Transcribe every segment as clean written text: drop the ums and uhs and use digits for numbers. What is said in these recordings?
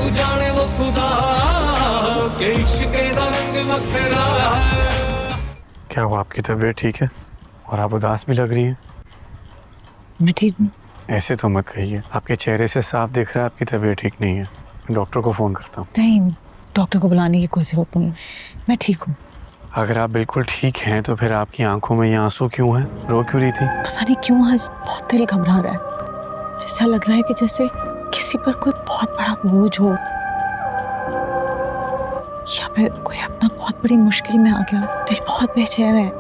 तू जाने वो खुदा के इश्क दा रंग वखरा है। क्या हुआ, आपकी तबीयत ठीक है और आप उदास भी लग रही हैं? मैं ठीक हूँ। ऐसे तो मत कहिए, आपके चेहरे से साफ दिख रहा है आपकी तबीयत ठीक नहीं है। मैं डॉक्टर को फ़ोन करता हूँ। नहीं, डॉक्टर को बुलाने की कोई ज़रूरत नहीं, मैं ठीक हूँ। अगर आप बिल्कुल ठीक हैं तो फिर आपकी आंखों में ये आंसू क्यों हैं? रो क्यों रही थी? पता नहीं क्यों आज बहुत दिल घबरा रहा है। ऐसा लग रहा है कि जैसे किसी पर कोई बहुत बड़ा बोझ हो, या फिर कोई अपना बहुत बड़ी मुश्किल में आ गया। दिल बहुत बेचैन है,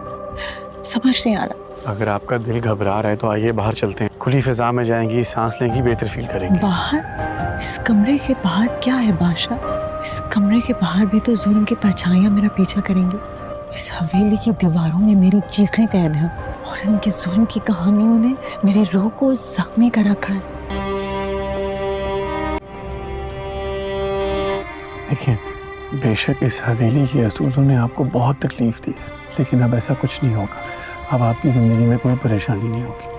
समझ नहीं आ रहा। अगर आपका दिल घबरा रहा है तो आइए बाहर चलते हैं, खुली फिजा में जाएंगी, सांस लेंगी, बेहतर फील करेंगी। बाहर? इस कमरे के बाहर क्या है बादशाह? इस कमरे के बाहर भी तो जुल्म की परछाइयां मेरा पीछा करेंगी। इस हवेली की दीवारों में मेरी चीखें कैद हैं और इनकी जुल्म की कहानियों ने मेरी रूह को जख्मी कर रखा है। देखिए, बेशक इस हवेली के असूलों ने आपको बहुत तकलीफ दी है, लेकिन अब ऐसा कुछ नहीं होगा। अब आपकी ज़िंदगी में कोई परेशानी नहीं होगी।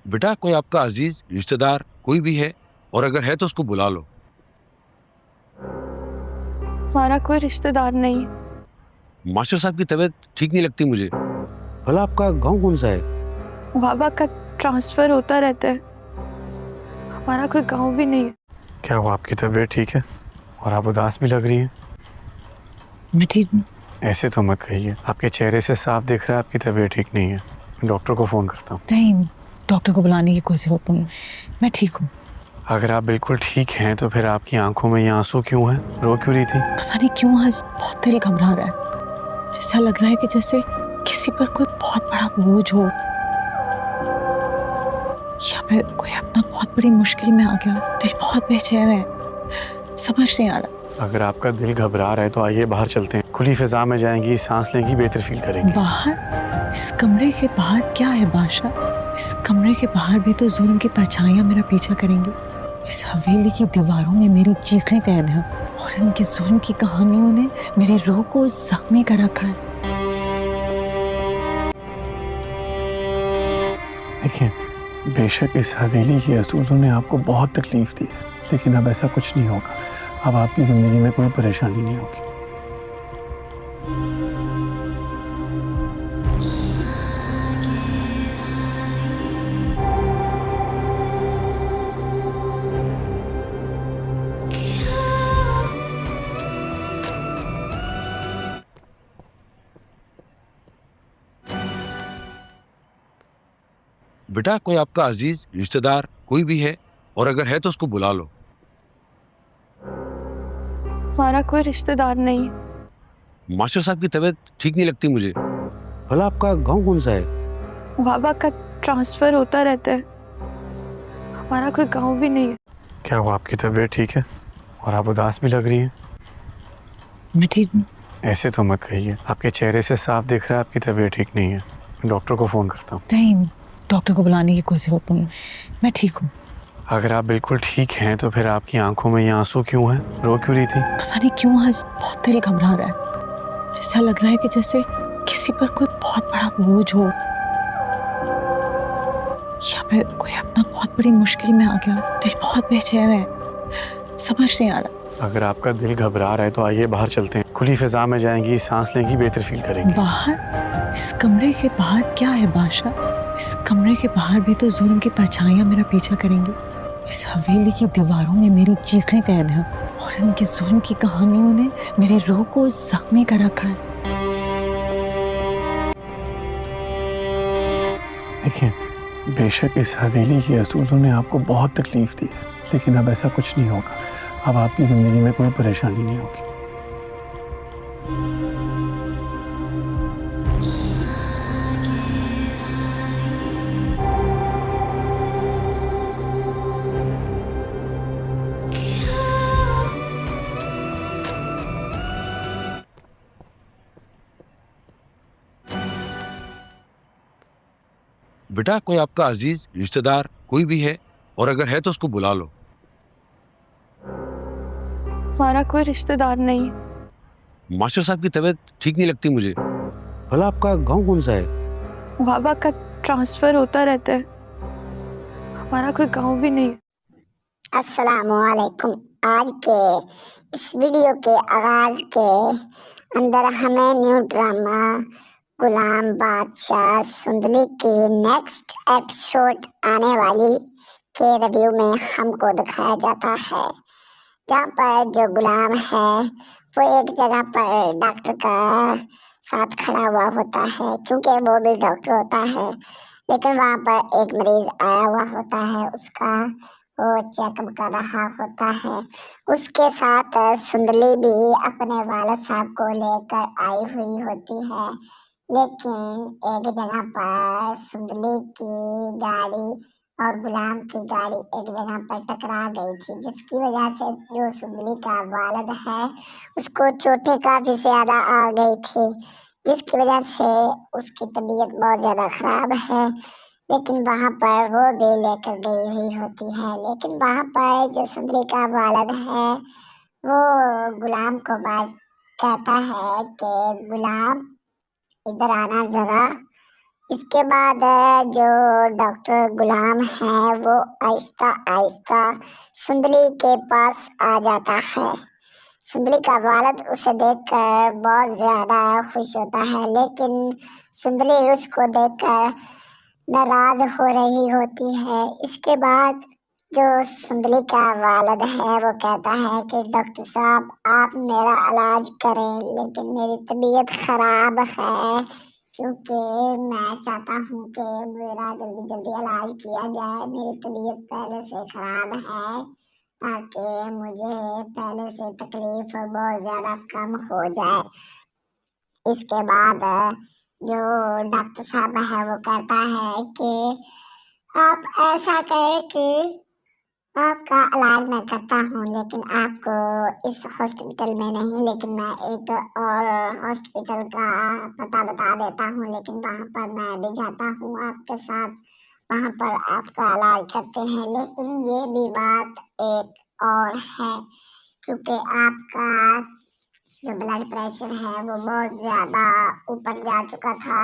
बेटा, कोई आपका अजीज रिश्तेदार कोई भी है, और अगर है तो उसको बुला लो। हमारा कोई रिश्तेदार नहीं है। मास्टर साहब की तबीयत ठीक नहीं लगती मुझे। भला आपका गांव कौन सा है? बाबा का ट्रांसफर होता रहता है, हमारा कोई गांव भी नहीं है। क्या हुआ, आपकी तबीयत ठीक है और आप उदास भी लग रही हैं? मैं ठीक हूँ। ऐसे तो मत कहिए, आपके चेहरे से साफ दिख रहा है आपकी तबीयत ठीक नहीं है। मैं डॉक्टर को फ़ोन करता हूँ। नहीं, डॉक्टर को बुलाने की कोई ज़रूरत नहीं, मैं ठीक हूँ। अगर आप बिल्कुल ठीक हैं तो फिर आपकी आंखों में ये आंसू क्यों हैं? रो क्यों रही थी? पता नहीं क्यों आज बहुत दिल घबरा रहा है। ऐसा लग रहा है कि जैसे किसी पर कोई बहुत बड़ा बोझ हो, या फिर कोई अपना बहुत बड़ी मुश्किल में आ गया। दिल बहुत बेचैन है, समझ नहीं आ रहा। अगर आपका दिल घबरा रहा है तो आइए बाहर चलते हैं, खुली फिजा में जाएंगी, सांस लेंगी, बेहतर फील करेंगी। बाहर? इस कमरे के बाहर क्या है बादशाह? इस कमरे के बाहर भी तो जुल्म की परछाइयां मेरा पीछा करेंगी। इस हवेली की दीवारों में मेरी चीखें कैद हैं और इनकी जुल्म की कहानियों ने मेरी रूह को जख्मी कर रखा है। देखिए, बेशक इस हवेली के असूलों ने आपको बहुत तकलीफ दी है, लेकिन अब ऐसा कुछ नहीं होगा। अब आपकी ज़िंदगी में कोई परेशानी नहीं होगी। बेटा, कोई आपका अजीज रिश्तेदार कोई भी है, और अगर है तो उसको बुला लो। हमारा कोई रिश्तेदार नहीं है। मास्टर साहब की तबीयत ठीक नहीं लगती मुझे। भला आपका गांव कौन सा है? बाबा का ट्रांसफर होता रहता है, हमारा कोई गांव भी नहीं है। क्या हुआ, आपकी तबीयत ठीक है और आप उदास भी लग रही हैं? मैं ठीक हूँ। ऐसे तो मत कहिए, आपके चेहरे से साफ दिख रहा है आपकी तबीयत ठीक नहीं है। मैं डॉक्टर को फ़ोन करता हूँ। नहीं, डॉक्टर को बुलाने की कोई ज़रूरत नहीं, मैं ठीक हूँ। अगर आप बिल्कुल ठीक हैं तो फिर आपकी आंखों में ये आंसू क्यों हैं? रो क्यों रही थी? पता नहीं क्यों आज बहुत दिल घबरा रहा है। ऐसा लग रहा है कि जैसे किसी पर कोई बहुत बड़ा बोझ हो, या फिर कोई अपना बहुत बड़ी मुश्किल में आ गया। दिल बहुत बेचैन है, समझ नहीं आ रहा। अगर आपका दिल घबरा रहा है तो आइए बाहर चलते हैं, खुली फिजा में जाएंगी, सांस लेंगी, बेहतर फील करेंगी। बाहर? इस कमरे के बाहर क्या है बादशाह? इस कमरे के बाहर भी तो जुल्म की परछाइयां मेरा पीछा करेंगी। इस हवेली की दीवारों में मेरी चीखें कैद हैं और इनकी जुल्म की कहानियों ने मेरी रूह को जख्मी कर रखा है। देखिए, बेशक इस हवेली के असूलों ने आपको बहुत तकलीफ दी है, लेकिन अब ऐसा कुछ नहीं होगा। अब आपकी ज़िंदगी में कोई परेशानी नहीं होगी। बेटा कोई आपका अजीज रिश्तेदार कोई भी है, और अगर है तो उसको बुला लो। हमारा कोई रिश्तेदार नहीं है। मास्टर साहब की तबीयत ठीक नहीं लगती मुझे। भला आपका गांव कौन सा है? बाबा का ट्रांसफर होता रहता है, हमारा कोई गांव भी नहीं है। अस्सलामुअलैकुम। आज के इस वीडियो के आगाज के अंदर हमें न्यू ड्रामा गुलाम बादशाह सुंदली की नेक्स्ट एपिसोड आने वाली के रिव्यू में हमको दिखाया जाता है, जहाँ पर जो गुलाम है वो एक जगह पर डॉक्टर का साथ खड़ा हुआ होता है, क्योंकि वो भी डॉक्टर होता है। लेकिन वहाँ पर एक मरीज आया हुआ होता है, उसका वो चेकअप कर रहा होता है। उसके साथ सुंदली भी अपने वालिद साहब को लेकर आई हुई होती है, लेकिन एक जगह पर सुंदली की गाड़ी और गुलाम की गाड़ी एक जगह पर टकरा गई थी, जिसकी वजह से जो सुंदली का वालिद है उसको चोटें काफी ज्यादा आ गई थी, जिसकी वजह से उसकी तबीयत बहुत ज्यादा खराब है। लेकिन वहाँ पर वो भी लेकर गई हुई होती है। लेकिन वहाँ पर जो सुंदरी का वालिद है वो गुलाम को बात कहता है कि गुलाम इधर आना जरा। इसके बाद जो डॉक्टर गुलाम है वो आहिस्ता आहिस्ता सुंदली के पास आ जाता है। सुंदली का वालिद उसे देखकर बहुत ज्यादा खुश होता है, लेकिन सुंदली उसको देखकर नाराज हो रही होती है। इसके बाद जो सुंदली का वालिद है वो कहता है कि डॉक्टर साहब आप मेरा इलाज करें, लेकिन मेरी तबीयत खराब है, क्योंकि मैं चाहता हूँ कि मेरा जल्दी जल्दी इलाज किया जाए। मेरी तबीयत पहले से खराब है, ताकि मुझे पहले से तकलीफ बहुत ज़्यादा कम हो जाए। इसके बाद जो डॉक्टर साहब है वो कहता है कि आप ऐसा करें कि आपका इलाज मैं करता हूँ, लेकिन आपको इस हॉस्पिटल में नहीं, लेकिन मैं एक और हॉस्पिटल का पता बता देता हूँ, लेकिन वहाँ पर मैं भी जाता हूँ आपके साथ, वहाँ पर आपका इलाज करते हैं। लेकिन ये भी बात एक और है, क्योंकि आपका जो ब्लड प्रेशर है वो बहुत ज़्यादा ऊपर जा चुका था,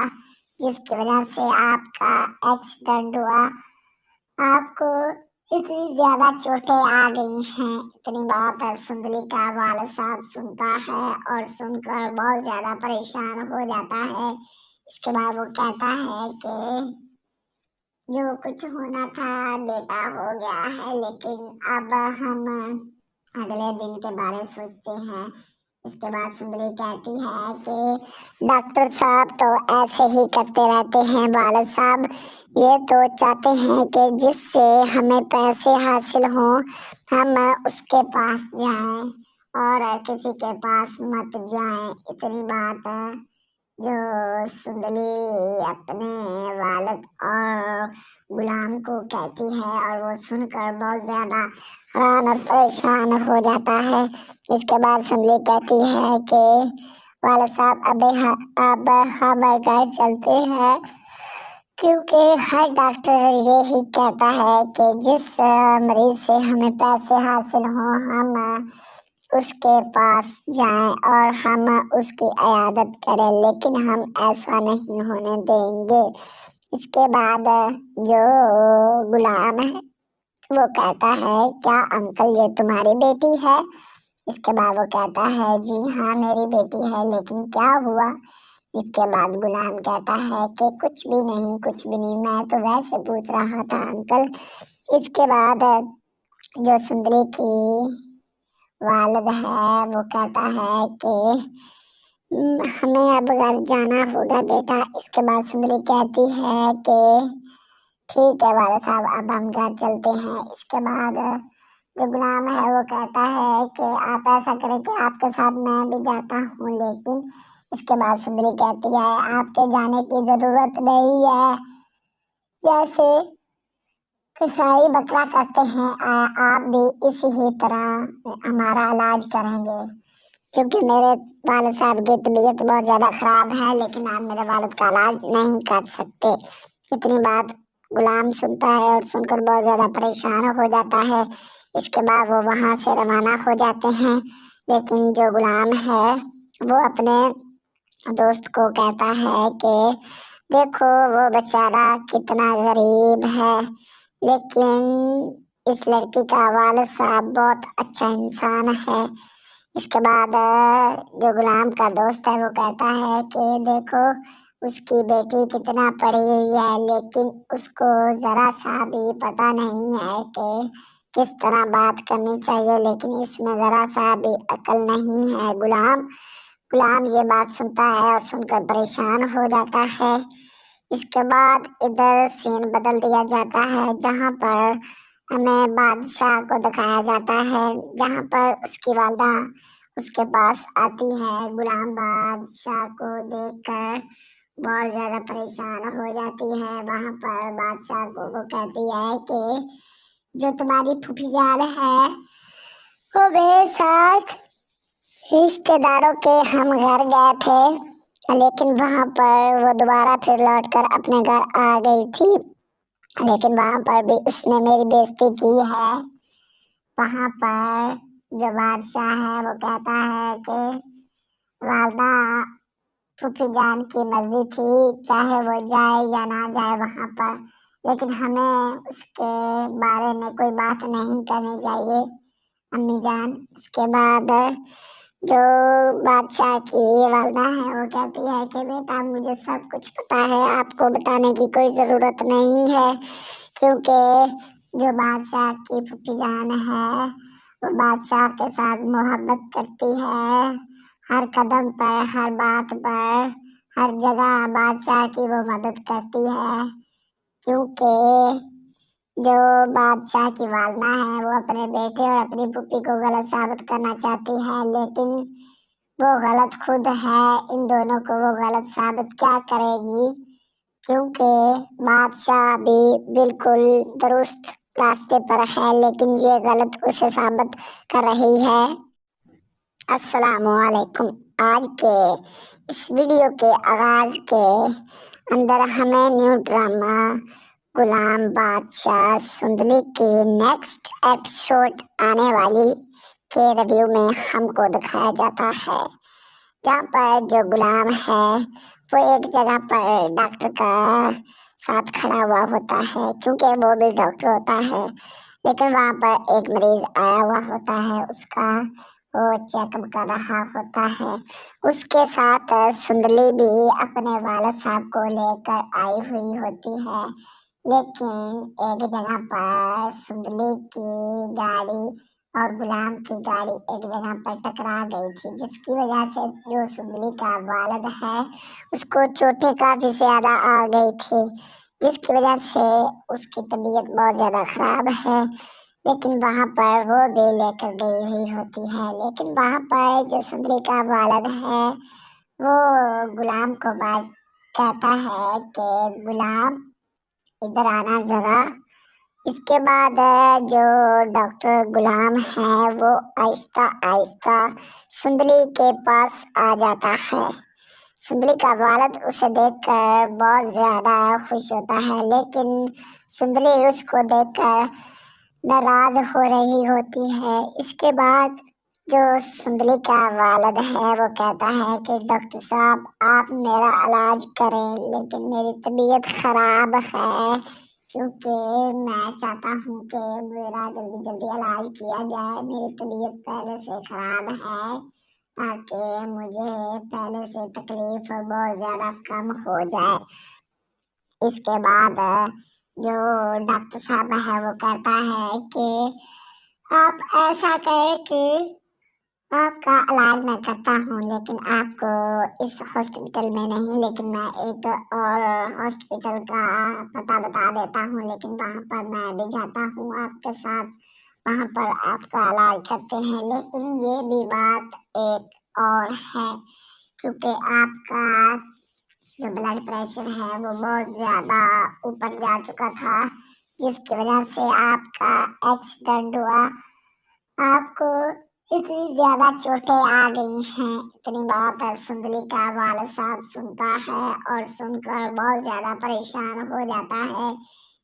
जिसकी वजह से आपका एक्सीडेंट हुआ। आपको इतनी ज्यादा चोटें आ गई हैं। इतनी बात सुंदली का वालिद साहब सुनता है और सुनकर बहुत ज्यादा परेशान हो जाता है। इसके बाद वो कहता है कि जो कुछ होना था बेटा हो गया है, लेकिन अब हम अगले दिन के बारे में सोचते हैं। इसके बाद सुंदरी कहती है कि डॉक्टर साहब तो ऐसे ही करते रहते हैं, वालिद साहब ये तो चाहते हैं कि जिससे हमें पैसे हासिल हों हम उसके पास जाएं और किसी के पास मत जाएं। इतनी बात जो सुंदली अपने वालिद और गुलाम को कहती है, और वो सुनकर बहुत ज्यादा हैरान और परेशान हो जाता है। इसके बाद सुंदली कहती है कि वालिद साहब अब हम घर चलते हैं, क्योंकि हर डॉक्टर यही कहता है कि जिस मरीज से हमें पैसे हासिल हों हम उसके पास जाएं और हम उसकी इयादत करें, लेकिन हम ऐसा नहीं होने देंगे। इसके बाद जो गुलाम है वो कहता है क्या अंकल ये तुम्हारी बेटी है? इसके बाद वो कहता है जी हाँ मेरी बेटी है, लेकिन क्या हुआ? इसके बाद गुलाम कहता है कि कुछ भी नहीं, मैं तो वैसे पूछ रहा था अंकल। इसके बाद जो सुंदरी की वालिद है वो कहता है कि हमें अब घर जाना होगा बेटा। इसके बाद सुंदरी कहती है कि ठीक है वालिद साहब अब हम घर चलते हैं। इसके बाद जो गुलाम है वो कहता है कि आप ऐसा करें कि आपके साथ मैं भी जाता हूँ, लेकिन इसके बाद सुंदरी कहती है आपके जाने की जरूरत नहीं है, जैसे कसाई बकरा करते हैं आप भी इसी ही तरह हमारा इलाज करेंगे, क्योंकि मेरे वालिद साहब की तबीयत बहुत ज़्यादा ख़राब है, लेकिन आप मेरे वालिद का इलाज नहीं कर सकते। इतनी बात गुलाम सुनता है और सुनकर बहुत ज़्यादा परेशान हो जाता है। इसके बाद वो वहाँ से रवाना हो जाते हैं। लेकिन जो गुलाम है वो अपने दोस्त को कहता है कि देखो वो बेचारा कितना गरीब है, लेकिन इस लड़की का वालिद साहब बहुत अच्छा इंसान है। इसके बाद जो गुलाम का दोस्त है वो कहता है कि देखो उसकी बेटी कितना पढ़ी हुई है, लेकिन उसको ज़रा सा भी पता नहीं है कि किस तरह बात करनी चाहिए, लेकिन इसमें ज़रा सा भी अकल नहीं है। गुलाम ये बात सुनता है और सुनकर परेशान हो जाता है। इसके बाद इधर सीन बदल दिया जाता है, जहाँ पर हमें बादशाह को दिखाया जाता है, जहाँ पर उसकी वालदा उसके पास आती है। गुलाम बादशाह को देखकर बहुत ज़्यादा परेशान हो जाती है। वहाँ पर बादशाह को वो कहती है कि जो तुम्हारी फूफी जान है वो मेरे साथ रिश्तेदारों के हम घर गए थे, लेकिन वहाँ पर वो दोबारा फिर लौटकर अपने घर आ गई थी, लेकिन वहाँ पर भी उसने मेरी बेइज्जती की है। वहाँ पर जो बादशाह है वो कहता है कि वालदा फूफी जान की मर्जी थी, चाहे वो जाए या ना जाए वहाँ पर, लेकिन हमें उसके बारे में कोई बात नहीं करनी चाहिए अम्मी जान। इसके बाद जो बादशाह की वालदा है वो कहती है कि बेटा मुझे सब कुछ पता है, आपको बताने की कोई ज़रूरत नहीं है, क्योंकि जो बादशाह की फूफी जान है वो बादशाह के साथ मोहब्बत करती है। हर कदम पर, हर बात पर, हर जगह बादशाह की वो मदद करती है, क्योंकि जो बादशाह की वालदा है वो अपने बेटे और अपनी फूफी को गलत साबित करना चाहती है, लेकिन वो गलत खुद है। इन दोनों को वो गलत साबित क्या करेगी, क्योंकि बादशाह भी बिल्कुल दुरुस्त रास्ते पर है, लेकिन ये गलत उसे साबित कर रही है। अस्सलामुअलैकुम। आज के इस वीडियो के आगाज के अंदर हमें न्यू ड्रामा गुलाम बादशाह सुंदली की नेक्स्ट एपिसोड आने वाली के रिव्यू में हमको दिखाया जाता है, जहाँ पर जो गुलाम है वो एक जगह पर डॉक्टर का साथ खड़ा हुआ होता है, क्योंकि वो भी डॉक्टर होता है, लेकिन वहाँ पर एक मरीज आया हुआ होता है, उसका वो चेकअप कर रहा होता है। उसके साथ सुंदली भी अपने वालिद साहब को लेकर आई हुई होती है, लेकिन एक जगह पर सुंदली की गाड़ी और गुलाम की गाड़ी एक जगह पर टकरा गई थी, जिसकी वजह से जो सुंदली का वालिद है उसको चोटें काफ़ी ज़्यादा आ गई थी, जिसकी वजह से उसकी तबीयत बहुत ज़्यादा ख़राब है। लेकिन वहाँ पर वो भी लेकर गई हुई होती है, लेकिन वहाँ पर जो सुंदली का वालिद है वो गुलाम को बात कहता है कि गुलाम इधर आना ज़रा। इसके बाद जो डॉक्टर गुलाम है वो आहिस्ता आहिस्ता सुंदली के पास आ जाता है। सुंदली का वालिद उसे देखकर बहुत ज़्यादा खुश होता है, लेकिन सुंदली उसको देखकर नाराज हो रही होती है। इसके बाद जो सुंदली का वालिद है वो कहता है कि डॉक्टर साहब आप मेरा इलाज करें, लेकिन मेरी तबीयत ख़राब है, क्योंकि मैं चाहता हूँ कि मेरा जल्दी जल्दी इलाज किया जाए। मेरी तबीयत पहले से ख़राब है, ताकि मुझे पहले से तकलीफ़ बहुत ज़्यादा कम हो जाए। इसके बाद जो डॉक्टर साहब है वो कहता है कि आप ऐसा करें कि आपका इलाज मैं करता हूँ, लेकिन आपको इस हॉस्पिटल में नहीं, लेकिन मैं एक और हॉस्पिटल का पता बता देता हूँ, लेकिन वहाँ पर मैं भी जाता हूँ आपके साथ, वहाँ पर आपका इलाज करते हैं। लेकिन ये भी बात एक और है, क्योंकि आपका जो ब्लड प्रेशर है वो बहुत ज़्यादा ऊपर जा चुका था, जिसकी वजह से आपका एक्सीडेंट हुआ। आपको इतनी ज्यादा चोटें आ गई हैं। इतनी बात सुंदली का वालिद साहब सुनता है और सुनकर बहुत ज्यादा परेशान हो जाता है।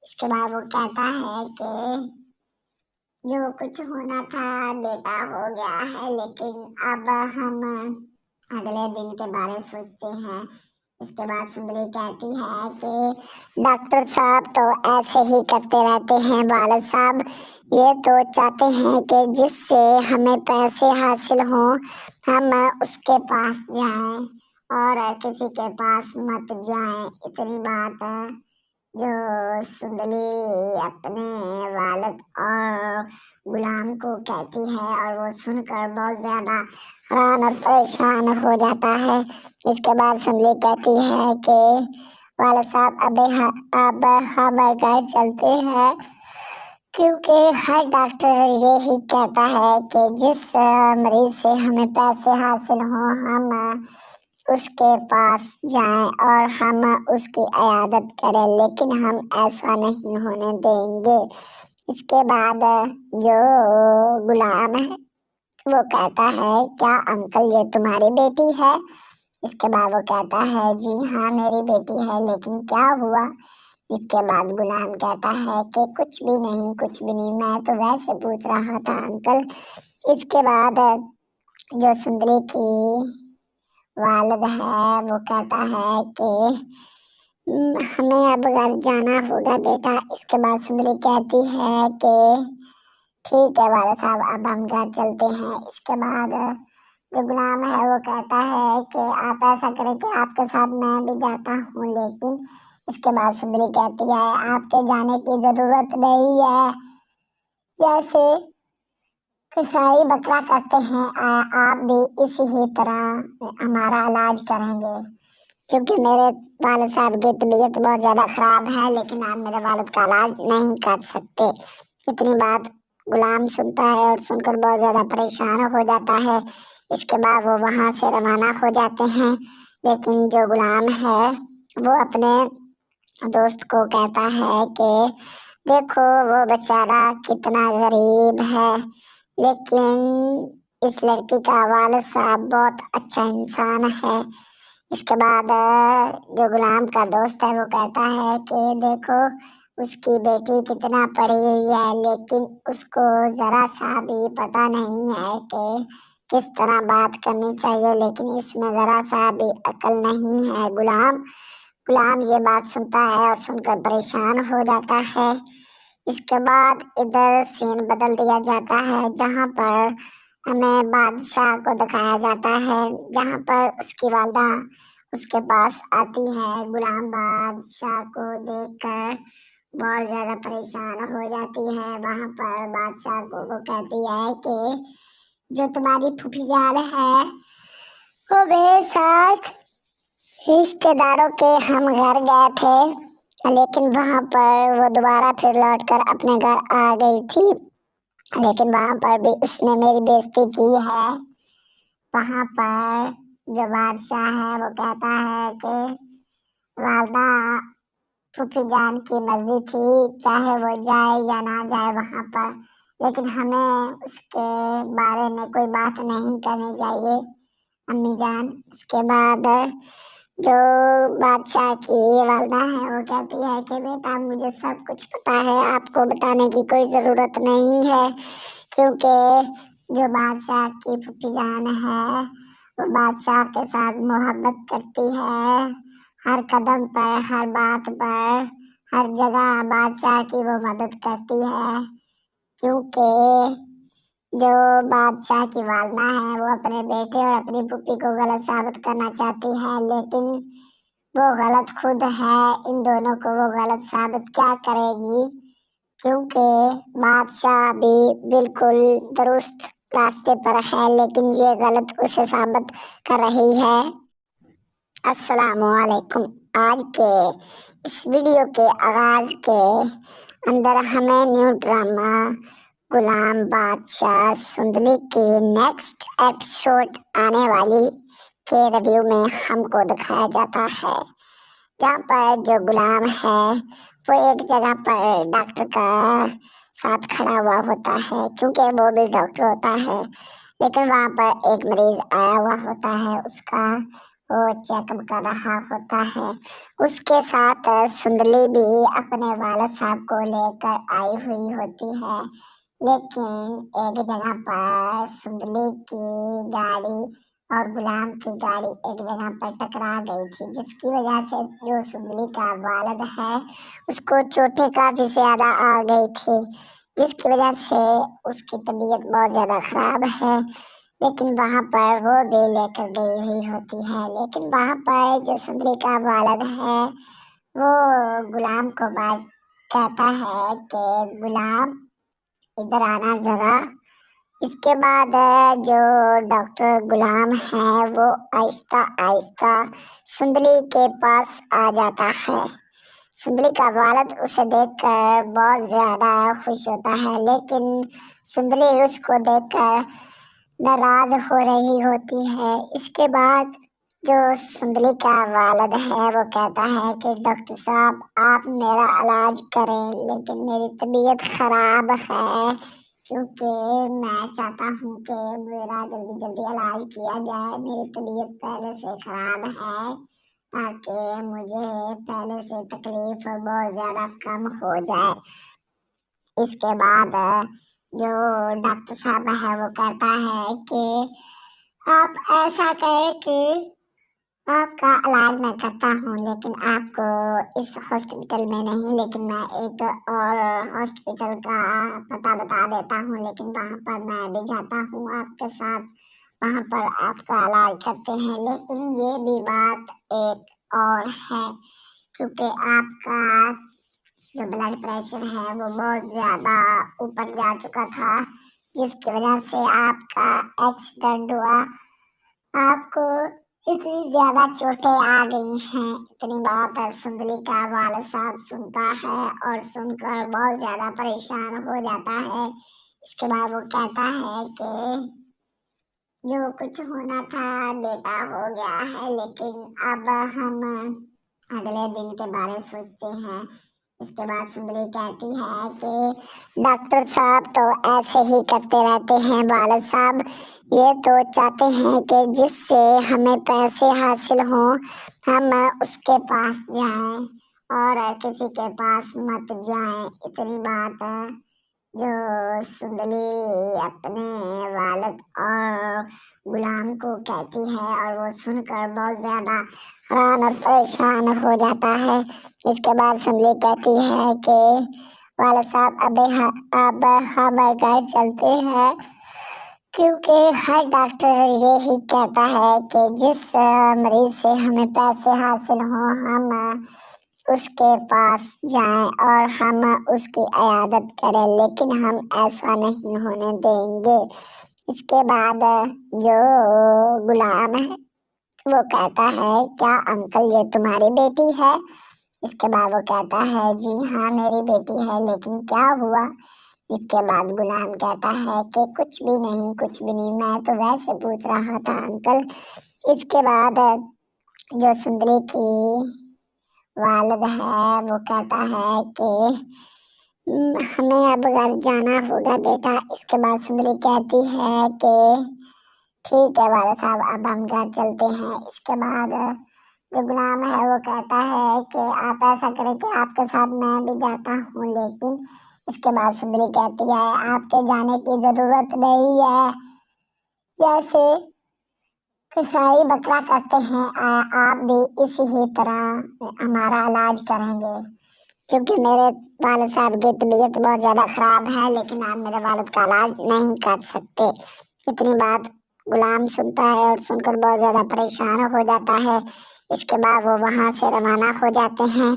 इसके बाद वो कहता है कि जो कुछ होना था बेटा हो गया है, लेकिन अब हम अगले दिन के बारे सोचते हैं। इसके बाद सुंदरी कहती है कि डॉक्टर साहब तो ऐसे ही करते रहते हैं, वालिद साहब ये तो चाहते हैं कि जिससे हमें पैसे हासिल हों हम उसके पास जाएं और किसी के पास मत जाएं। इतनी बात जो सुंदली अपने वालिद और गुलाम को कहती है और वो सुनकर बहुत ज्यादा हैरान और परेशान हो जाता है। इसके बाद सुंदली कहती है कि वालिद साहब अब हम घर चलते हैं, क्योंकि हर डॉक्टर यही कहता है कि जिस मरीज से हमें पैसे हासिल हों हम उसके पास जाएं और हम उसकी इयादत करें, लेकिन हम ऐसा नहीं होने देंगे। इसके बाद जो गुलाम है वो कहता है क्या अंकल ये तुम्हारी बेटी है? इसके बाद वो कहता है जी हाँ मेरी बेटी है, लेकिन क्या हुआ? इसके बाद गुलाम कहता है कि कुछ भी नहीं, मैं तो वैसे पूछ रहा था अंकल। इसके बाद जो सुंदरी की वालिद है वो कहता है कि हमें अब घर जाना होगा बेटा। इसके बाद सुंदरी कहती है कि ठीक है वालिद साहब अब हम घर चलते हैं। इसके बाद जो गुलाम है वो कहता है कि आप ऐसा करें कि आपके साथ मैं भी जाता हूँ, लेकिन इसके बाद सुंदरी कहती है आपके जाने की जरूरत नहीं है, जैसे कसाई बकरा करते हैं आप भी इसी ही तरह हमारा इलाज करेंगे, क्योंकि मेरे वालिद साहब की तबीयत बहुत ज़्यादा ख़राब है, लेकिन आप मेरे वालिद का इलाज नहीं कर सकते। इतनी बात गुलाम सुनता है और सुनकर बहुत ज़्यादा परेशान हो जाता है। इसके बाद वो वहाँ से रवाना हो जाते हैं, लेकिन जो गुलाम है वो अपने दोस्त को कहता है कि देखो वो बेचारा कितना गरीब है, लेकिन इस लड़की का वालिद साहब बहुत अच्छा इंसान है। इसके बाद जो गुलाम का दोस्त है वो कहता है कि देखो उसकी बेटी कितना पढ़ी हुई है, लेकिन उसको ज़रा सा भी पता नहीं है कि किस तरह बात करनी चाहिए, लेकिन इसमें ज़रा सा भी अकल नहीं है। गुलाम ये बात सुनता है और सुनकर परेशान हो जाता है। इसके बाद इधर सीन बदल दिया जाता है, जहाँ पर हमें बादशाह को दिखाया जाता है, जहाँ पर उसकी वालिदा उसके पास आती है। गुलाम बादशाह को देखकर बहुत ज़्यादा परेशान हो जाती है। वहाँ पर बादशाह को वो कहती है कि जो तुम्हारी फूफी जान है वो मेरे साथ रिश्तेदारों के हम घर गए थे, लेकिन वहाँ पर वो दोबारा फिर लौटकर अपने घर आ गई थी, लेकिन वहाँ पर भी उसने मेरी बेइज्जती की है। वहाँ पर जो बादशाह है वो कहता है कि वालिदा फूफी जान की मर्जी थी, चाहे वो जाए या ना जाए वहाँ पर, लेकिन हमें उसके बारे में कोई बात नहीं करनी चाहिए अम्मी जान। इसके बाद जो बादशाह की वालिदा है वो कहती है कि बेटा मुझे सब कुछ पता है, आपको बताने की कोई ज़रूरत नहीं है, क्योंकि जो बादशाह की फूफी जान है वो बादशाह के साथ मोहब्बत करती है। हर कदम पर, हर बात पर, हर जगह बादशाह की वो मदद करती है, क्योंकि जो बादशाह की वालिदा है वो अपने बेटे और अपनी फूफी को गलत साबित करना चाहती है, लेकिन वो गलत खुद है। इन दोनों को वो गलत साबित क्या करेगी, क्योंकि बादशाह भी बिल्कुल दुरुस्त रास्ते पर है, लेकिन ये गलत उसे साबित कर रही है। अस्सलामुअलैकुम। आज के इस वीडियो के आगाज के अंदर हमें न्यू ड्रामा गुलाम बादशाह सुंदली की नेक्स्ट एपिसोड आने वाली के रिव्यू में हमको दिखाया जाता है, जहाँ पर जो गुलाम है वो एक जगह पर डॉक्टर का साथ खड़ा हुआ होता है, क्योंकि वो भी डॉक्टर होता है। لیکن وہاں پر ایک مریض آیا ہوا ہوتا ہے، اس کا وہ چیک اپ کر رہا ہوتا ہے۔ اس کے ساتھ سندلی بھی اپنے والد صاحب کو لے کر آئی ہوئی ہوتی ہے، لیکن ایک جگہ پر سندلی کی گاڑی اور غلام کی گاڑی ایک جگہ پر ٹکرا گئی تھی، جس کی وجہ سے جو سندلی کا والد ہے اس کو چوٹیں کافی زیادہ آ گئی تھی، جس کی وجہ سے اس کی طبیعت بہت زیادہ خراب ہے۔ لیکن وہاں پر وہ بھی لے کر گئی ہوئی ہوتی ہے، لیکن وہاں پر جو سندلی کا والد ہے وہ غلام کو کہتا ہے کہ غلام ادھر آنا ذرا۔ اس کے بعد جو ڈاکٹر غلام ہے وہ آہستہ آہستہ سندلی کے پاس آ جاتا ہے۔ سندلی کا والد اسے دیکھ کر بہت زیادہ خوش ہوتا ہے، لیکن سندلی اس کو دیکھ کر ناراض ہو رہی ہوتی ہے۔ اس کے بعد جو سندلی کا والد ہے وہ کہتا ہے کہ ڈاکٹر صاحب آپ میرا علاج کریں، لیکن میری طبیعت خراب ہے، کیونکہ میں چاہتا ہوں کہ میرا جلدی جلدی علاج کیا جائے، میری طبیعت پہلے سے خراب ہے، تاکہ مجھے پہلے سے تکلیف بہت زیادہ کم ہو جائے۔ اس کے بعد جو ڈاکٹر صاحب ہے وہ کہتا ہے کہ آپ ایسا کریں کہ آپ کا علاج میں کرتا ہوں، لیکن آپ کو اس ہاسپٹل میں نہیں، لیکن میں ایک اور ہاسپٹل کا پتہ بتا دیتا ہوں، لیکن وہاں پر میں بھی جاتا ہوں آپ کے ساتھ، وہاں پر آپ کا علاج کرتے ہیں۔ لیکن یہ بھی بات ایک اور ہے، کیونکہ آپ کا جو بلڈ پریشر ہے وہ بہت زیادہ اوپر جا چکا تھا، جس کی وجہ سے آپ کا ایکسیڈنٹ ہوا، آپ کو اتنی زیادہ چوٹیں آ گئی ہیں۔ اتنی بات سندلی کا والد صاحب سنتا ہے اور سن کر بہت زیادہ پریشان ہو جاتا ہے۔ اس کے بعد وہ کہتا ہے کہ جو کچھ ہونا تھا بیٹا ہو گیا ہے، لیکن اب ہم اگلے دن کے بارے سوچتے ہیں۔ اس کے بعد سندلی کہتی ہے کہ ڈاکٹر صاحب تو ایسے ہی کرتے رہتے ہیں، والد صاحب یہ تو چاہتے ہیں کہ جس سے ہمیں پیسے حاصل ہوں ہم اس کے پاس جائیں اور کسی کے پاس مت جائیں۔ اتنی بات جو سندلی اپنے والد اور غلام کو کہتی ہے، اور وہ سن کر بہت زیادہ حیران اور پریشان ہو جاتا ہے۔ اس کے بعد سندلی کہتی ہے کہ والد صاحب اب ہم گھر چلتے ہیں، کیونکہ ہر ڈاکٹر یہی کہتا ہے کہ جس مریض سے ہمیں پیسے حاصل ہوں ہم اس کے پاس جائیں اور ہم اس کی عیادت کریں، لیکن ہم ایسا نہیں ہونے دیں گے۔ اس کے بعد جو غلام ہے وہ کہتا ہے کیا انکل یہ تمہاری بیٹی ہے؟ اس کے بعد وہ کہتا ہے جی ہاں میری بیٹی ہے، لیکن کیا ہوا؟ اس کے بعد غلام کہتا ہے کہ کچھ بھی نہیں، میں تو ویسے پوچھ رہا تھا انکل۔ اس کے بعد جو سندلی کی والد ہے وہ کہتا ہے کہ ہمیں اب گھر جانا ہوگا بیٹا۔ اس کے بعد سندلی کہتی ہے کہ ٹھیک ہے والد صاحب اب ہم گھر چلتے ہیں۔ اس کے بعد جو غلام ہے وہ کہتا ہے کہ آپ ایسا کریں کہ آپ کے ساتھ میں بھی جاتا ہوں، لیکن اس کے بعد سندلی کہتی ہے آپ کے جانے کی ضرورت نہیں ہے، جیسے کسائی بکرا کرتے ہیں آپ بھی اسی ہی طرح ہمارا علاج کریں گے، کیونکہ میرے والد صاحب کی طبیعت بہت زیادہ خراب ہے، لیکن آپ میرے والد کا علاج نہیں کر سکتے۔ اتنی بات غلام سنتا ہے اور سن کر بہت زیادہ پریشان ہو جاتا ہے۔ اس کے بعد وہ وہاں سے روانہ ہو جاتے ہیں،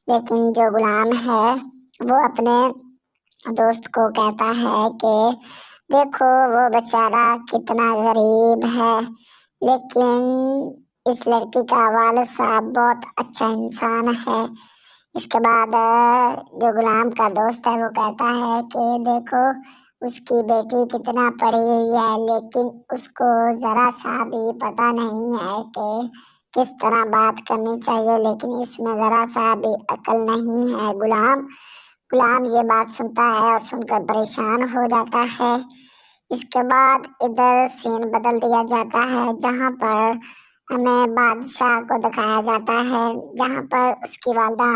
لیکن جو غلام ہے وہ اپنے دوست کو کہتا ہے کہ دیکھو وہ بیچارہ کتنا غریب ہے، لیکن اس لڑکی کا والد صاحب بہت اچھا انسان ہے۔ اس کے بعد جو غلام کا دوست ہے وہ کہتا ہے کہ دیکھو اس کی بیٹی کتنا پڑھی ہوئی ہے، لیکن اس کو ذرا سا بھی پتہ نہیں ہے کہ کس طرح بات کرنی چاہیے، لیکن اس میں ذرا سا بھی عقل نہیں ہے۔ غلام یہ بات سنتا ہے اور سن کر پریشان ہو جاتا ہے۔ اس کے بعد ادھر سین بدل دیا جاتا ہے جہاں پر ہمیں بادشاہ کو دکھایا جاتا ہے، جہاں پر اس کی والدہ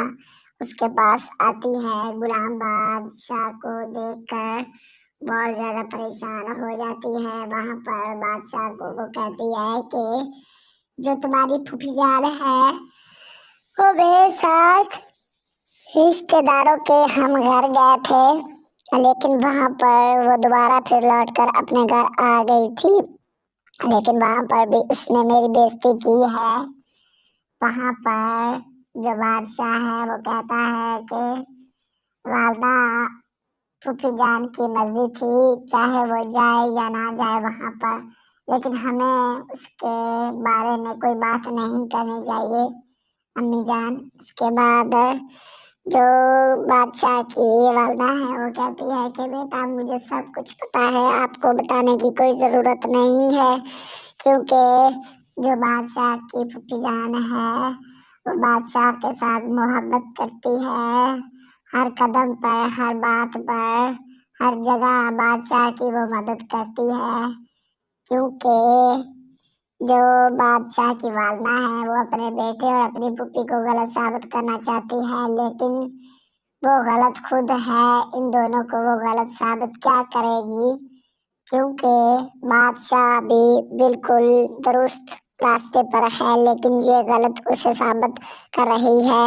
اس کے پاس آتی ہے۔ غلام بادشاہ کو دیکھ کر بہت زیادہ پریشان ہو جاتی ہے۔ وہاں پر بادشاہ کو وہ کہتی ہے کہ جو تمہاری پھوپھی جان ہے وہ میرے ساتھ رشتے داروں کے ہم گھر گئے تھے، لیکن وہاں پر وہ دوبارہ پھر لوٹ کر اپنے گھر آ گئی تھی، لیکن وہاں پر بھی اس نے میری بےزتی کی ہے۔ وہاں پر جو بادشاہ ہے وہ کہتا ہے کہ والدہ پھوپھی جان کی مرضی تھی، چاہے وہ جائے یا نہ جائے وہاں پر، لیکن ہمیں اس کے بارے میں کوئی بات نہیں کرنی چاہیے امی جان۔ اس کے بعد جو بادشاہ کی والدہ ہے وہ کہتی ہے کہ بیٹا مجھے سب کچھ پتا ہے، آپ کو بتانے کی کوئی ضرورت نہیں ہے، کیونکہ جو بادشاہ کی پھوپھی جان ہے وہ بادشاہ کے ساتھ محبت کرتی ہے، ہر قدم پر، ہر بات پر، ہر جگہ بادشاہ کی وہ مدد کرتی ہے، کیونکہ جو بادشاہ کی والدہ ہے وہ اپنے بیٹے اور اپنی پھوپھی کو غلط ثابت کرنا چاہتی ہے، لیکن وہ غلط خود ہے، ان دونوں کو وہ غلط ثابت کیا کرے گی، کیونکہ بادشاہ بھی بالکل درست راستے پر ہے، لیکن یہ غلط اسے ثابت کر رہی ہے۔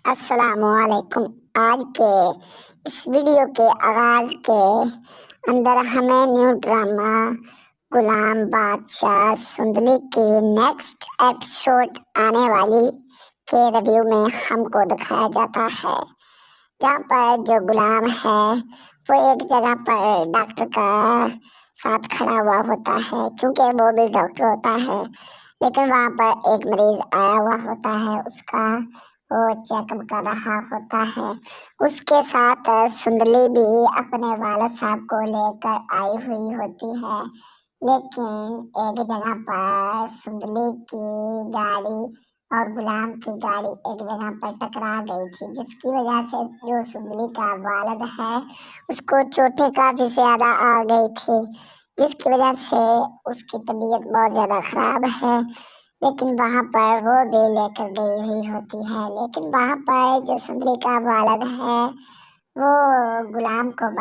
السلام علیکم۔ آج کے اس ویڈیو کے آغاز کے اندر ہمیں نیو ڈرامہ غلام بادشاہ سندلی کی نیکسٹ ایپیسوڈ آنے والی کے ریویو میں ہم کو دکھایا جاتا ہے، جہاں پر جو غلام ہے وہ ایک جگہ پر ڈاکٹر کا ساتھ کھڑا ہوا ہوتا ہے، کیونکہ وہ بھی ڈاکٹر ہوتا ہے، لیکن وہاں پر ایک مریض آیا ہوا ہوتا ہے، اس کا وہ چیک اپ کر رہا ہوتا ہے۔ اس کے ساتھ سندلی بھی اپنے والد صاحب کو لے کر آئی ہوئی ہوتی ہے، لیکن ایک جگہ پر سندلی کی گاڑی اور غلام کی گاڑی ایک جگہ پر ٹکرا گئی تھی، جس کی وجہ سے جو سندلی کا والد ہے اس کو چوٹیں کافی زیادہ آ گئی تھی، جس کی وجہ سے اس کی طبیعت بہت زیادہ خراب ہے، لیکن وہاں پر وہ بھی لے کر گئی ہوئی ہوتی ہے۔ لیکن وہاں پر جو سندلی کا والد ہے وہ غلام کو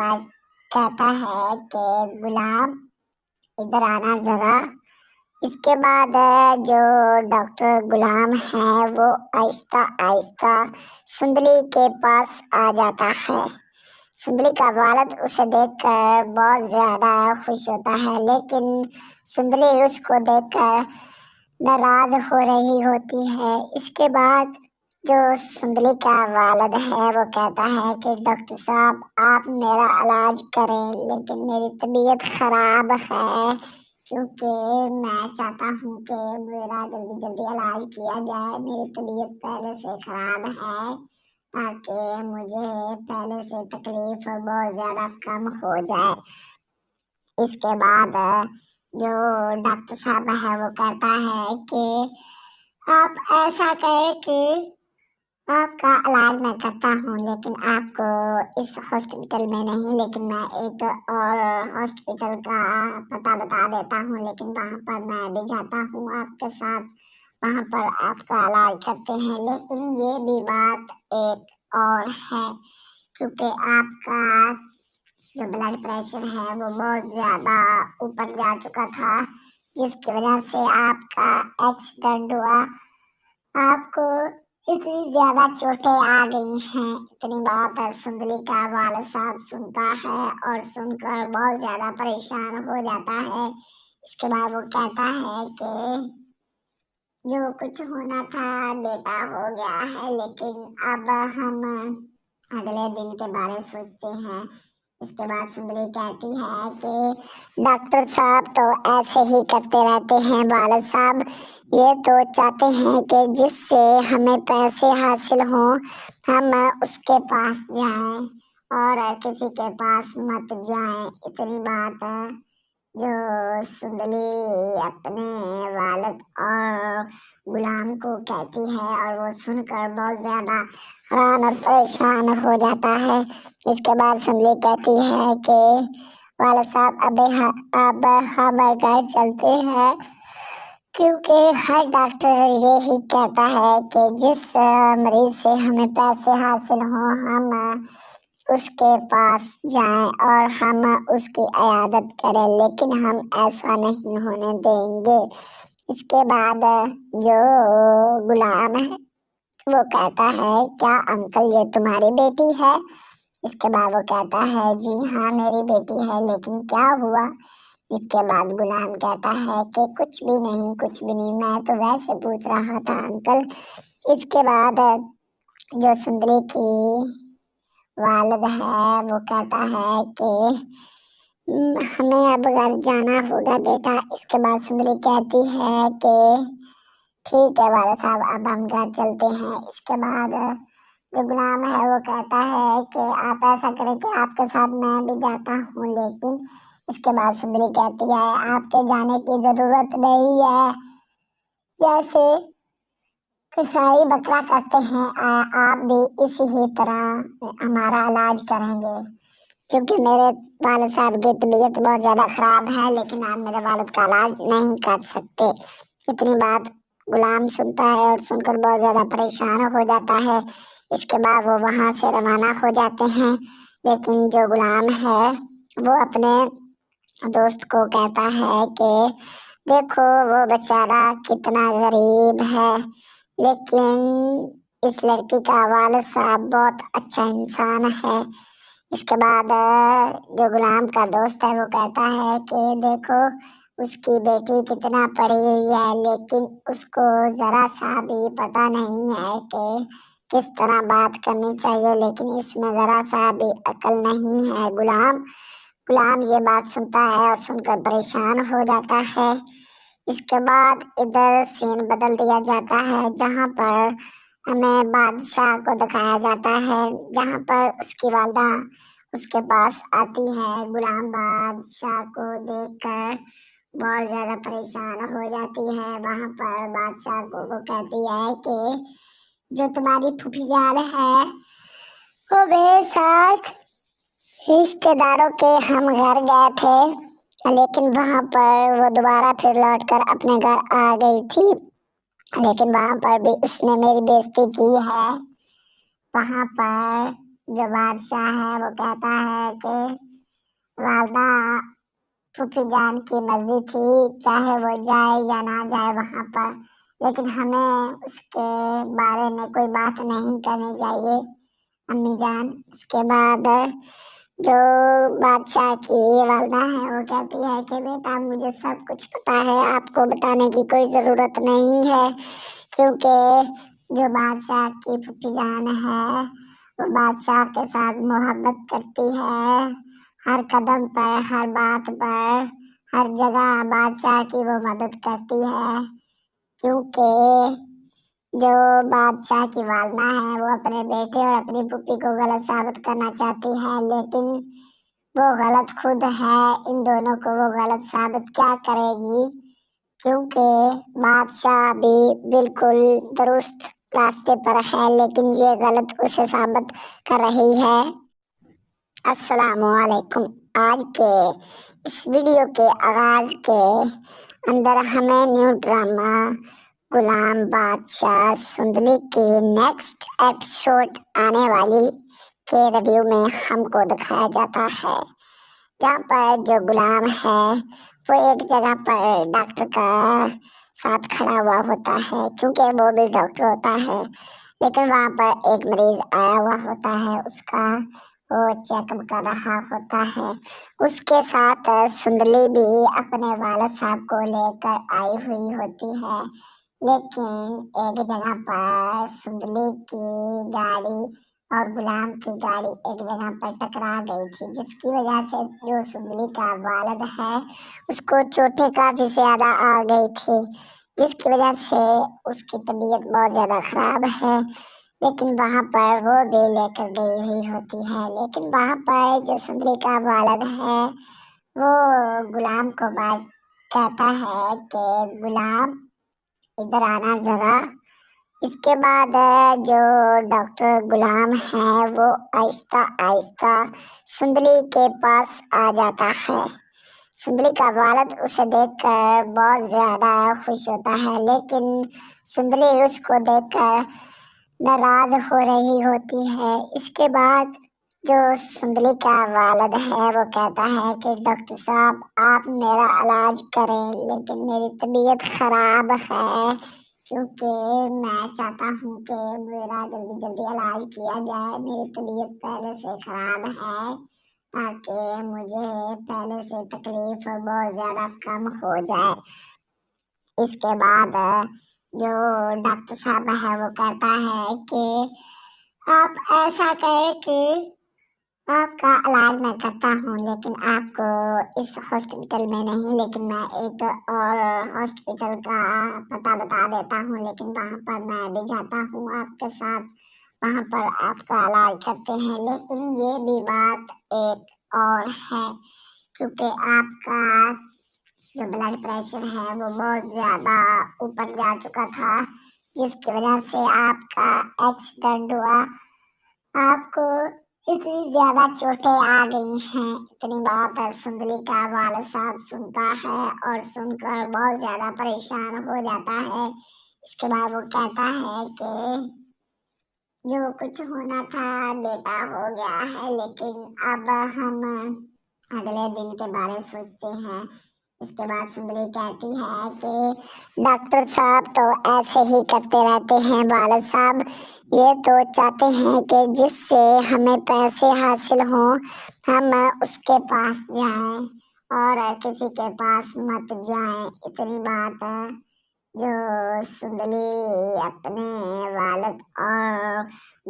کہتا ہے کہ غلام ادھر آنا ذرا۔ اس کے بعد جو ڈاکٹر غلام ہے وہ آہستہ آہستہ سندلی کے پاس آ جاتا ہے۔ سندلی کا والد اسے دیکھ کر بہت زیادہ خوش ہوتا ہے، لیکن سندلی اس کو دیکھ کر ناراض ہو رہی ہوتی ہے۔ اس کے بعد جو سندلی کا والد ہے وہ کہتا ہے کہ ڈاکٹر صاحب آپ میرا علاج کریں، لیکن میری طبیعت خراب ہے، کیونکہ میں چاہتا ہوں کہ میرا جلدی جلدی علاج کیا جائے، میری طبیعت پہلے سے خراب ہے، تاکہ مجھے پہلے سے تکلیف بہت زیادہ کم ہو جائے۔ اس کے بعد جو ڈاکٹر صاحب ہے وہ کہتا ہے کہ آپ ایسا کریں کہ آپ کا علاج میں کرتا ہوں، لیکن آپ کو اس ہاسپٹل میں نہیں، لیکن میں ایک اور ہاسپٹل کا پتہ بتا دیتا ہوں، لیکن وہاں پر میں بھی جاتا ہوں آپ کے ساتھ، وہاں پر آپ کا علاج کرتے ہیں، لیکن یہ بھی بات ایک اور ہے، کیونکہ آپ کا جو بلڈ پریشر ہے وہ بہت زیادہ اوپر جا چکا تھا، جس کی وجہ سے آپ کا ایکسیڈنٹ ہوا، آپ کو اتنی زیادہ چوٹیں آ گئی ہیں۔ اتنی بات سندلی کا والد صاحب سنتا ہے اور سن کر بہت زیادہ پریشان ہو جاتا ہے۔ اس کے بعد وہ کہتا ہے کہ جو کچھ ہونا تھا بیٹا ہو گیا ہے، لیکن اب ہم اگلے دن کے بارے سوچتے ہیں۔ اس کے بعد سندلی کہتی ہے کہ ڈاکٹر صاحب تو ایسے ہی کرتے رہتے ہیں، والد صاحب یہ تو چاہتے ہیں کہ جس سے ہمیں پیسے حاصل ہوں ہم اس کے پاس جائیں اور کسی کے پاس مت جائیں۔ اتنی بات جو سندلی اپنے والد اور غلام کو کہتی ہے، اور وہ سن کر بہت زیادہ حیران اور پریشان ہو جاتا ہے۔ اس کے بعد سندلی کہتی ہے کہ والد صاحب اب ہم گھر چلتے ہیں، کیونکہ ہر ڈاکٹر یہی کہتا ہے کہ جس مریض سے ہمیں پیسے حاصل ہوں ہم اس کے پاس جائیں اور ہم اس کی عیادت کریں، لیکن ہم ایسا نہیں ہونے دیں گے۔ اس کے بعد جو غلام ہے وہ کہتا ہے کیا انکل یہ تمہاری بیٹی ہے؟ اس کے بعد وہ کہتا ہے جی ہاں میری بیٹی ہے، لیکن کیا ہوا؟ اس کے بعد غلام کہتا ہے کہ کچھ بھی نہیں، میں تو ویسے پوچھ رہا تھا انکل۔ اس کے بعد جو سندری کی والد ہے وہ کہتا ہے کہ ہمیں اب گھر جانا ہوگا بیٹا۔ اس کے بعد سندری کہتی ہے کہ ٹھیک ہے والد صاحب اب ہم گھر چلتے ہیں۔ اس کے بعد جو غلام ہے وہ کہتا ہے کہ آپ ایسا کریں کہ آپ کے ساتھ میں بھی جاتا ہوں، لیکن اس کے بعد سندری کہتی ہے آپ کے جانے کی ضرورت نہیں ہے، جیسے کسائی بکرا کرتے ہیں آپ بھی اسی ہی طرح ہمارا علاج کریں گے، کیونکہ میرے والد صاحب کی طبیعت بہت زیادہ خراب ہے، لیکن آپ میرے والد کا علاج نہیں کر سکتے۔ اتنی بات غلام سنتا ہے اور سن کر بہت زیادہ پریشان ہو جاتا ہے۔ اس کے بعد وہ وہاں سے روانہ ہو جاتے ہیں، لیکن جو غلام ہے وہ اپنے دوست کو کہتا ہے کہ دیکھو وہ بیچارہ کتنا غریب ہے، لیکن اس لڑکی کا والد صاحب بہت اچھا انسان ہے۔ اس کے بعد جو غلام کا دوست ہے وہ کہتا ہے کہ دیکھو اس کی بیٹی کتنا پڑھی ہوئی ہے، لیکن اس کو ذرا سا بھی پتہ نہیں ہے کہ کس طرح بات کرنی چاہیے، لیکن اس میں ذرا سا بھی عقل نہیں ہے۔ غلام یہ بات سنتا ہے اور سن کر پریشان ہو جاتا ہے۔ اس کے بعد ادھر سین بدل دیا جاتا ہے، جہاں پر ہمیں بادشاہ کو دکھایا جاتا ہے، جہاں پر اس کی والدہ اس کے پاس آتی ہے۔ غلام بادشاہ کو دیکھ کر بہت زیادہ پریشان ہو جاتی ہے۔ وہاں پر بادشاہ کو وہ کہتی ہے کہ جو تمہاری پھوپھی جان ہے وہ میرے ساتھ رشتے داروں کے ہم گھر گئے تھے، لیکن وہاں پر وہ دوبارہ پھر لوٹ کر اپنے گھر آ گئی تھی، لیکن وہاں پر بھی اس نے میری بےزتی کی ہے۔ وہاں پر جو بادشاہ ہے وہ کہتا ہے کہ والدہ پھوپھی جان کی مرضی تھی، چاہے وہ جائے یا نہ جائے وہاں پر، لیکن ہمیں اس کے بارے میں کوئی بات نہیں کرنی چاہیے امی جان۔ اس کے بعد جو بادشاہ کی والدہ ہے وہ کہتی ہے کہ بیٹا مجھے سب کچھ پتا ہے، آپ کو بتانے کی کوئی ضرورت نہیں ہے، کیونکہ جو بادشاہ کی پھوپھی جان ہے وہ بادشاہ کے ساتھ محبت کرتی ہے، ہر قدم پر، ہر بات پر، ہر جگہ بادشاہ کی وہ مدد کرتی ہے، کیونکہ جو بادشاہ کی والدہ ہے وہ اپنے بیٹے اور اپنی پھوپھی کو غلط ثابت کرنا چاہتی ہے، لیکن وہ غلط خود ہے، ان دونوں کو وہ غلط ثابت کیا کرے گی، کیونکہ بادشاہ بھی بالکل درست راستے پر ہے، لیکن یہ غلط اسے ثابت کر رہی ہے۔ السلام علیکم۔ آج کے اس ویڈیو کے آغاز کے اندر ہمیں نیو ڈرامہ غلام بادشاہ سندلی کی نیکسٹ ایپیسوڈ آنے والی کے ریویو میں ہم کو دکھایا جاتا ہے، جہاں پر جو غلام ہے وہ ایک جگہ پر ڈاکٹر کا ساتھ کھڑا ہوا ہوتا ہے، کیونکہ وہ بھی ڈاکٹر ہوتا ہے، لیکن وہاں پر ایک مریض آیا ہوا ہوتا ہے، اس کا وہ چیک اپ کر رہا ہوتا ہے۔ اس کے ساتھ سندلی بھی اپنے والد صاحب کو لے کر آئی ہوئی ہوتی ہے، لیکن ایک جگہ پر سندلی کی گاڑی اور غلام کی گاڑی ایک جگہ پر ٹکرا گئی تھی، جس کی وجہ سے جو سندلی کا والد ہے اس کو چوٹیں کافی زیادہ آ گئی تھی، جس کی وجہ سے اس کی طبیعت بہت زیادہ خراب ہے، لیکن وہاں پر وہ بھی لے کر گئی ہوئی ہوتی ہے، لیکن وہاں پر جو سندری کا والد ہے وہ غلام کو کہتا ہے کہ غلام ادھر آنا ذرا، اس کے بعد جو ڈاکٹر غلام ہے وہ آہستہ آہستہ سندلی کے پاس آ جاتا ہے. سندلی کا والد اسے دیکھ کر بہت زیادہ خوش ہوتا ہے، لیکن سندلی اس کو دیکھ کر ناراض ہو رہی ہوتی ہے. اس کے بعد جو سندلی کا والد ہے وہ کہتا ہے کہ ڈاکٹر صاحب آپ میرا علاج کریں، لیکن میری طبیعت خراب ہے، کیونکہ میں چاہتا ہوں کہ میرا جلدی جلدی علاج کیا جائے. میری طبیعت پہلے سے خراب ہے تاکہ مجھے پہلے سے تکلیف بہت زیادہ کم ہو جائے. اس کے بعد جو ڈاکٹر صاحب ہے وہ کہتا ہے کہ آپ ایسا کریں کہ آپ کا علاج میں کرتا ہوں، لیکن آپ کو اس ہاسپٹل میں نہیں، لیکن میں ایک اور ہاسپٹل کا پتہ بتا دیتا ہوں، لیکن وہاں پر میں بھی جاتا ہوں آپ کے ساتھ، وہاں پر آپ کا علاج کرتے ہیں. لیکن یہ بھی بات ایک اور ہے، کیونکہ آپ کا جو بلڈ پریشر ہے وہ بہت زیادہ اوپر جا چکا تھا، جس کی وجہ سے آپ کا ایکسیڈنٹ ہوا. آپ کو اتنی زیادہ چوٹیں آ گئی ہیں. اتنی بات سندلی کا والد صاحب سنتا ہے اور سن کر بہت زیادہ پریشان ہو جاتا ہے. اس کے بعد وہ کہتا ہے کہ جو کچھ ہونا تھا بیٹا ہو گیا ہے، لیکن اب ہم اگلے دن کے بارے سوچتے ہیں. اس کے بعد سندری کہتی ہے کہ ڈاکٹر صاحب تو ایسے ہی کرتے رہتے ہیں، والد صاحب یہ تو چاہتے ہیں کہ جس سے ہمیں پیسے حاصل ہوں ہم اس کے پاس جائیں اور کسی کے پاس مت جائیں. اتنی بات جو سندلی اپنے والد اور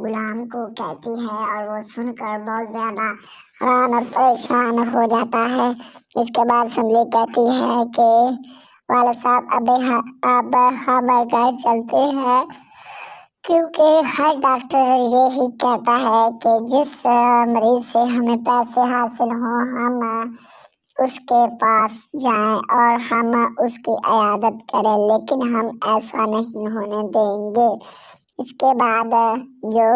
غلام کو کہتی ہے اور وہ سن کر بہت زیادہ حیران اور پریشان ہو جاتا ہے. اس کے بعد سندلی کہتی ہے کہ والد صاحب اب ہم گھر چلتے ہیں، کیونکہ ہر ڈاکٹر یہی کہتا ہے کہ جس مریض سے ہمیں پیسے حاصل ہوں ہم اس کے پاس جائیں اور ہم اس کی عیادت کریں، لیکن ہم ایسا نہیں ہونے دیں گے. اس کے بعد جو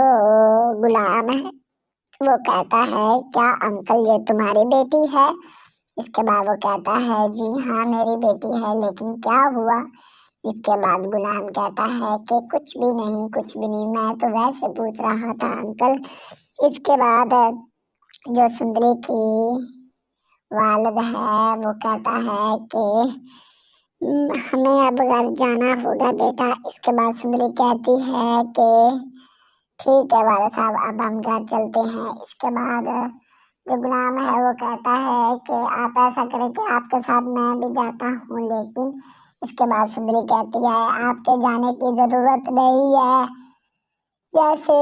غلام ہے وہ کہتا ہے کیا انکل یہ تمہاری بیٹی ہے؟ اس کے بعد وہ کہتا ہے جی ہاں میری بیٹی ہے، لیکن کیا ہوا؟ اس کے بعد غلام کہتا ہے کہ کچھ بھی نہیں، میں تو ویسے پوچھ رہا تھا انکل. اس کے بعد جو سندری کی والد ہے وہ کہتا ہے کہ ہمیں اب گھر جانا ہوگا بیٹا. اس کے بعد سندری کہتی ہے کہ ٹھیک ہے والد صاحب اب ہم گھر چلتے ہیں. اس کے بعد جو غلام ہے وہ کہتا ہے کہ آپ ایسا کریں کہ آپ کے ساتھ میں بھی جاتا ہوں، لیکن اس کے بعد سندری کہتی ہے آپ کے جانے کی ضرورت نہیں ہے، جیسے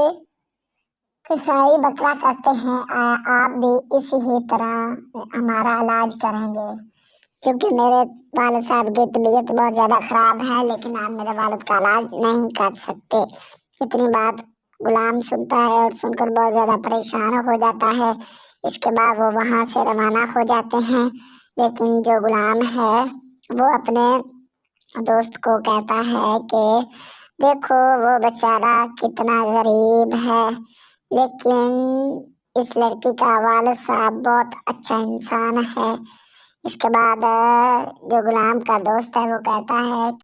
کسائی بکرا کرتے ہیں آپ بھی اسی ہی طرح ہمارا علاج کریں گے، کیونکہ میرے والد صاحب کی طبیعت بہت زیادہ خراب ہے، لیکن آپ میرے والد کا علاج نہیں کر سکتے. اتنی بات غلام سنتا ہے اور سن کر بہت زیادہ پریشان ہو جاتا ہے. اس کے بعد وہ وہاں سے روانہ ہو جاتے ہیں، لیکن جو غلام ہے وہ اپنے دوست کو کہتا ہے کہ دیکھو وہ بیچارہ کتنا غریب ہے، لیکن اس لڑکی کا والد صاحب بہت اچھا انسان ہے. اس کے بعد جو غلام کا دوست ہے وہ کہتا ہے